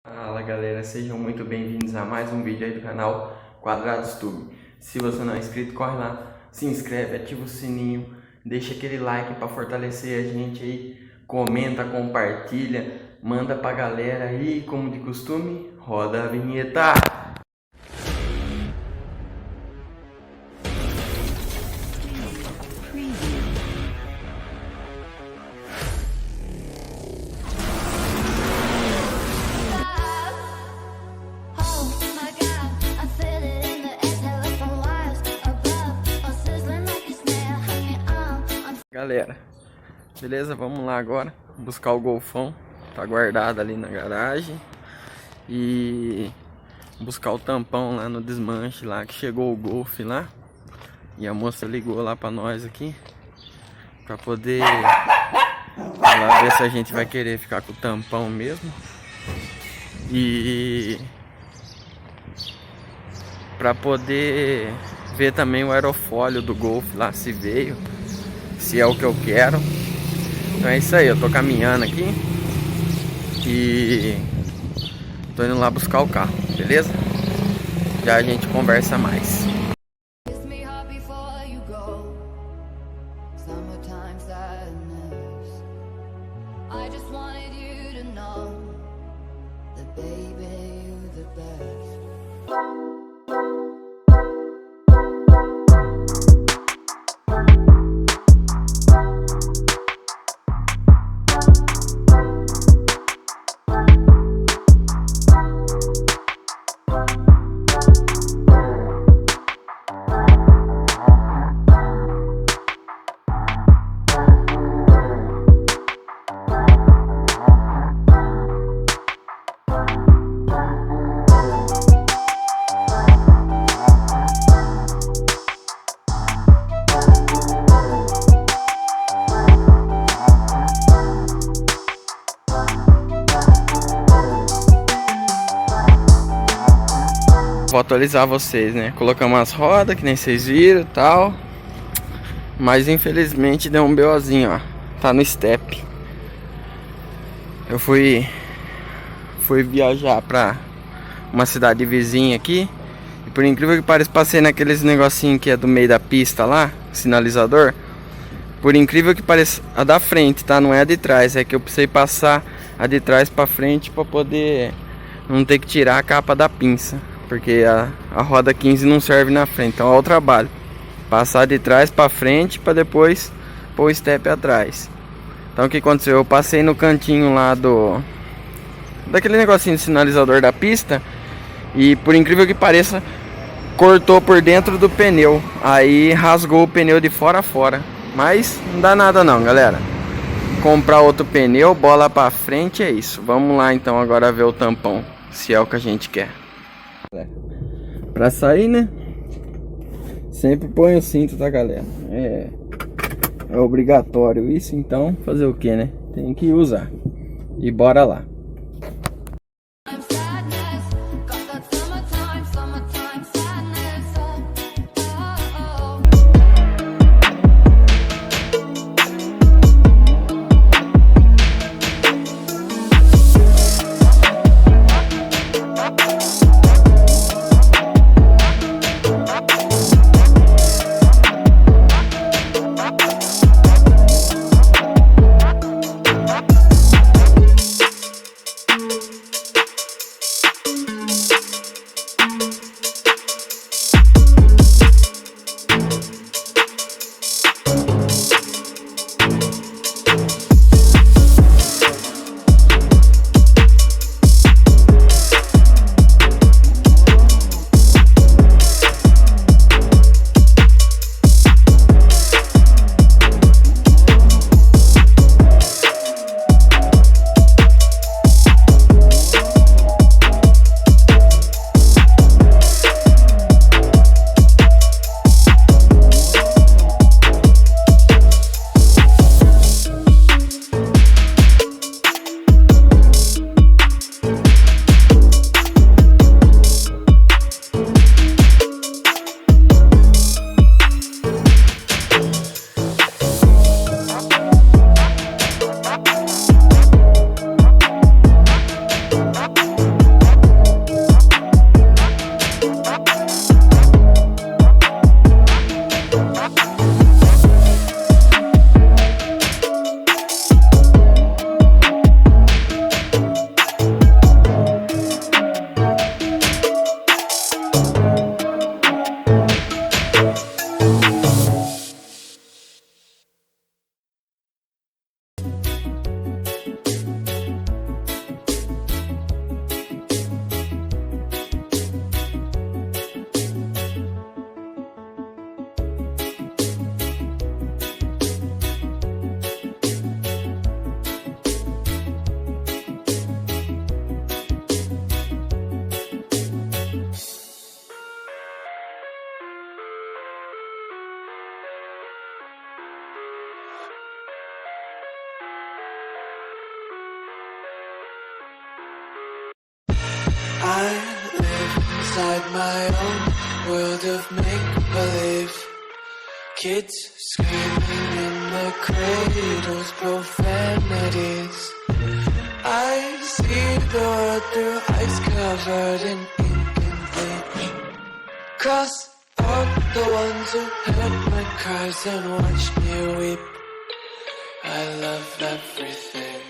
Fala galera, sejam muito bem-vindos a mais um vídeo aí do canal Quadrados Tube. Se você não é inscrito, corre lá, se inscreve, ativa o sininho, deixa aquele like para fortalecer a gente aí, comenta, compartilha, manda pra galera aí, como de costume, roda a vinheta! Galera, beleza? Vamos lá agora buscar o Golfão, tá guardado ali na garagem, e buscar o tampão lá no desmanche lá, que chegou o Golf lá, e a moça ligou lá pra nós aqui, pra poder lá ver se a gente vai querer ficar com o tampão mesmo, e pra poder ver também o aerofólio do Golf lá, se veio, se é o que eu quero. Então é isso aí, eu tô caminhando aqui e tô indo lá buscar o carro, beleza? Já a gente conversa mais. Vou atualizar vocês, né? Colocamos as rodas, que nem vocês viram e tal. Mas infelizmente deu um BOzinho, ó. Tá no step. Eu fui viajar pra uma cidade vizinha aqui. E por incrível que pareça, passei naqueles negocinho que é do meio da pista lá, sinalizador. Por incrível que pareça, a da frente, tá? Não é a de trás. É que eu precisei passar a de trás pra frente pra poder não ter que tirar a capa da pinça. Porque a roda 15 não serve na frente, então é o trabalho. Passar de trás para frente para depois pôr o step atrás. Então o que aconteceu? Eu passei no cantinho lá daquele negocinho de sinalizador da pista. E por incrível que pareça, cortou por dentro do pneu. Aí rasgou o pneu de fora a fora. Mas não dá nada não, galera. Comprar outro pneu, bola para frente, é isso. Vamos lá então agora ver o tampão, se é o que a gente quer. Pra sair, né? Sempre põe o cinto, tá, galera? É obrigatório isso, então fazer o que, né? Tem que usar. E bora lá. inside my own world of make-believe. Kids screaming in the cradles, profanities. I see the world through ice covered in ink and bleach. Cross out the ones who heard my cries and watched me weep. I love everything.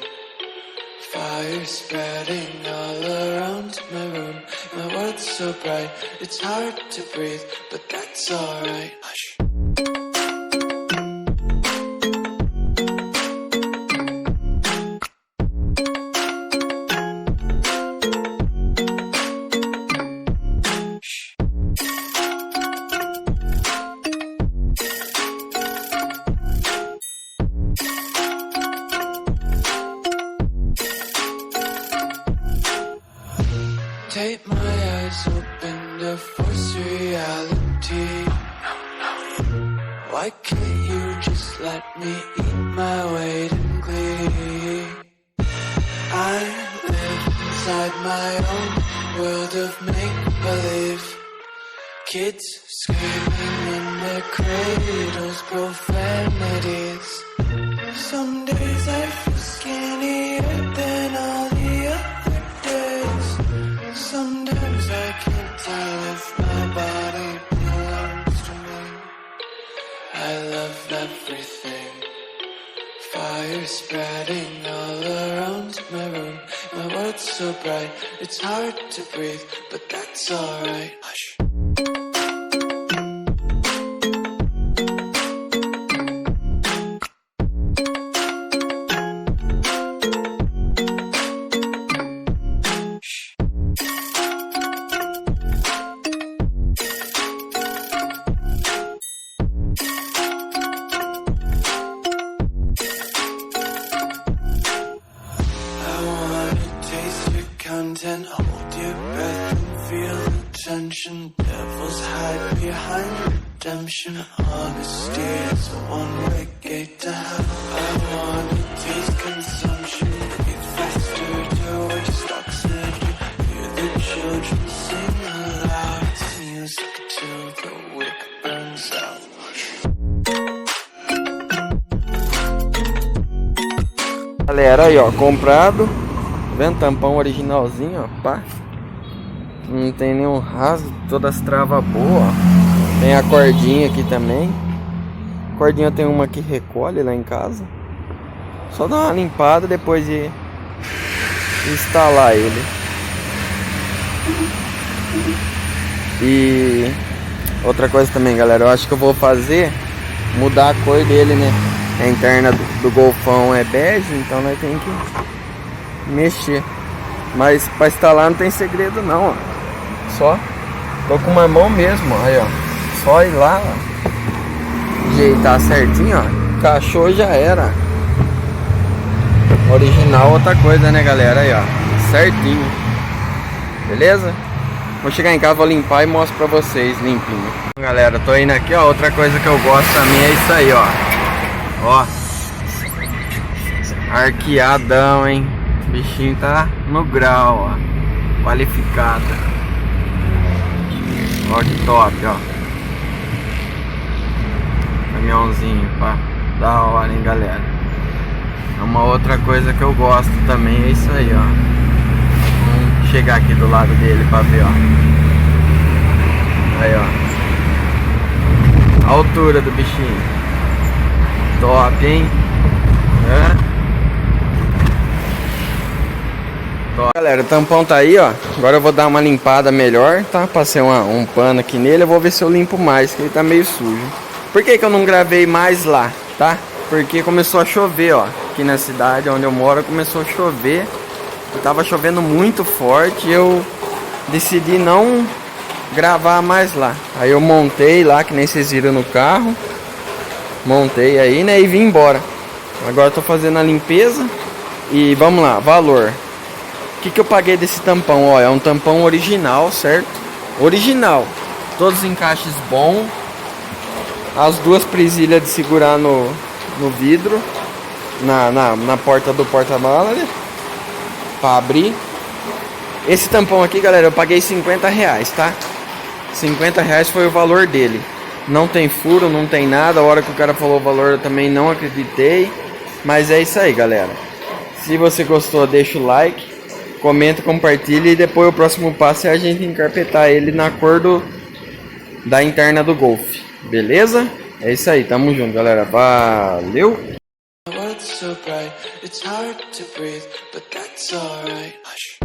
Fire spreading all around my room. My world's so bright, it's hard to breathe, but that's alright. Hush. Tape my eyes open to force reality. Why can't you just let me eat my weight in glee? I live inside my own world of make-believe. Kids screaming in their cradles, profanities. Some days I feel skinnier than all the other days. Sometimes I can't tell if my body belongs to me. I love everything. Fire spreading all around my room. My world's so bright, it's hard to breathe, but that's alright. Hush. Content, hold your breath and feel the tension. Devils hide behind redemption. Honesty is a one-way gate to hell. I wanna taste consumption. Breathe faster to waste oxygen. Hear the children sing aloud. It's music till the wick burns out. Galera, aí ó, comprado. Vendo, tampão originalzinho, ó, pá. Não tem nenhum rasgo, todas as travas boas, ó. Tem a cordinha aqui também. A cordinha tem uma que recolhe lá em casa. Só dar uma limpada depois de instalar ele. E outra coisa também, galera, eu acho que eu vou fazer, mudar a cor dele, né? A interna do Golfão é bege, então nós temos que mexer. Mas para instalar não tem segredo não, ó. Só tô com uma mão mesmo, ó. Aí, ó. Só ir lá, ó, ajeitar certinho, ó. Encaixou, já era. Original outra coisa, né, galera? Aí, ó, certinho. Beleza? Vou chegar em casa, vou limpar e mostro pra vocês limpinho. Galera, tô indo aqui, ó. Outra coisa que eu gosto também é isso aí, ó. Ó, arqueadão, hein? O bichinho tá no grau, ó. Qualificado. Ó que top, ó. Caminhãozinho, pá. Da hora, hein, galera. Uma outra coisa que eu gosto também é isso aí, ó. Vamos chegar aqui do lado dele pra ver, ó. Aí, ó. A altura do bichinho. Top, hein? É. Galera, o tampão tá aí, ó. Agora eu vou dar uma limpada melhor, tá? Passei um pano aqui nele. Eu vou ver se eu limpo mais, que ele tá meio sujo. Por que que eu não gravei mais lá, tá? Porque começou a chover, ó. Aqui na cidade onde eu moro começou a chover. Tava chovendo muito forte e eu decidi não gravar mais lá. Aí eu montei lá, que nem vocês viram no carro. Montei aí, né? E vim embora. Agora eu tô fazendo a limpeza. E vamos lá, valor. O que que eu paguei desse tampão? Ó, é um tampão original, certo? Original. Todos os encaixes bons. As duas presilhas de segurar no vidro. Na porta do porta-mala, né? Pra abrir. Esse tampão aqui, galera, eu paguei 50 reais, tá? 50 reais foi o valor dele. Não tem furo, não tem nada. A hora que o cara falou o valor eu também não acreditei. Mas é isso aí, galera. Se você gostou, deixa o like, comenta, compartilha. E depois o próximo passo é a gente encarpetar ele na cor da interna do Golf. Beleza? É isso aí, tamo junto, galera. Valeu! My world's so bright, it's hard to breathe, but that's alright. Hush.